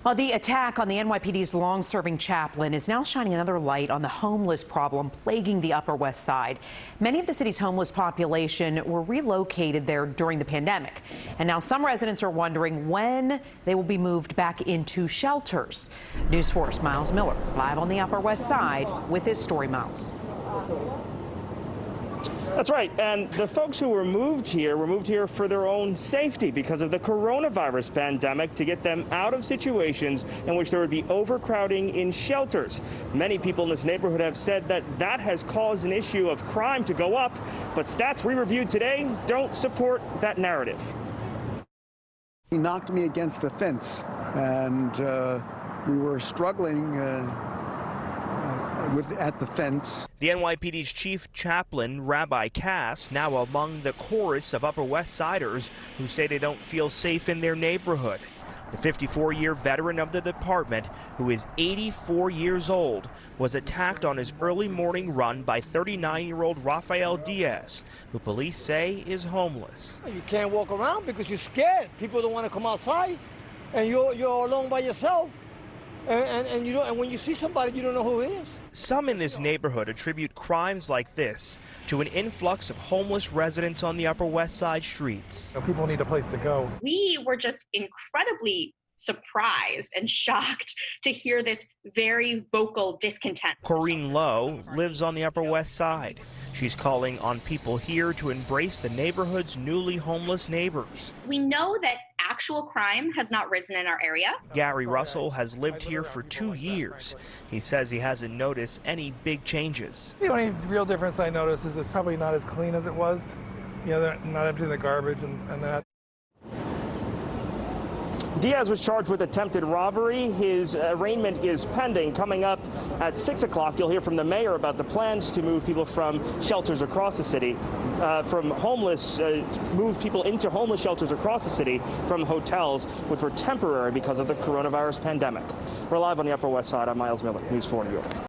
Well, the attack on the NYPD's long-serving chaplain is now shining another light on the homeless problem plaguing the Upper West Side. Many of the city's homeless population were relocated there during the pandemic, and now some residents are wondering when they will be moved back into shelters. News 4's Myles Miller live on the Upper West Side with his story. Myles. That's right, and the folks who were moved here for their own safety because of the coronavirus pandemic, to get them out of situations in which there would be overcrowding in shelters. Many people in this neighborhood have said that has caused an issue of crime to go up, but stats we reviewed today don't support that narrative. He knocked me against a fence, and we were struggling at the fence. The NYPD's chief chaplain, Rabbi Cass, now among the chorus of Upper West Siders who say they don't feel safe in their neighborhood. The 54-year veteran of the department, who is 84 years old, was attacked on his early morning run by 39-year-old Rafael Diaz, who police say is homeless. You can't walk around because you're scared. People don't want to come outside, and you're alone by yourself. And when you see somebody, you don't know who it is. Some in this neighborhood attribute crimes like this to an influx of homeless residents on the Upper West Side streets. People need a place to go. We were just incredibly surprised and shocked to hear this very vocal discontent. CORRINE Lowe lives on the Upper West Side. She's calling on people here to embrace the neighborhood's newly homeless neighbors. We know that actual crime has not risen in our area. Gary Russell has lived here for 2 years. He says he hasn't noticed any big changes. The only real difference I notice is it's probably not as clean as it was. You know, they're not emptying the garbage and that. Diaz was charged with attempted robbery. His arraignment is pending. Coming up at 6 o'clock, you'll hear from the mayor about the plans to move people from shelters across the city, move people into homeless shelters across the city from hotels, which were temporary because of the coronavirus pandemic. We're live on the Upper West Side. I'm Myles Miller, News 4 New York.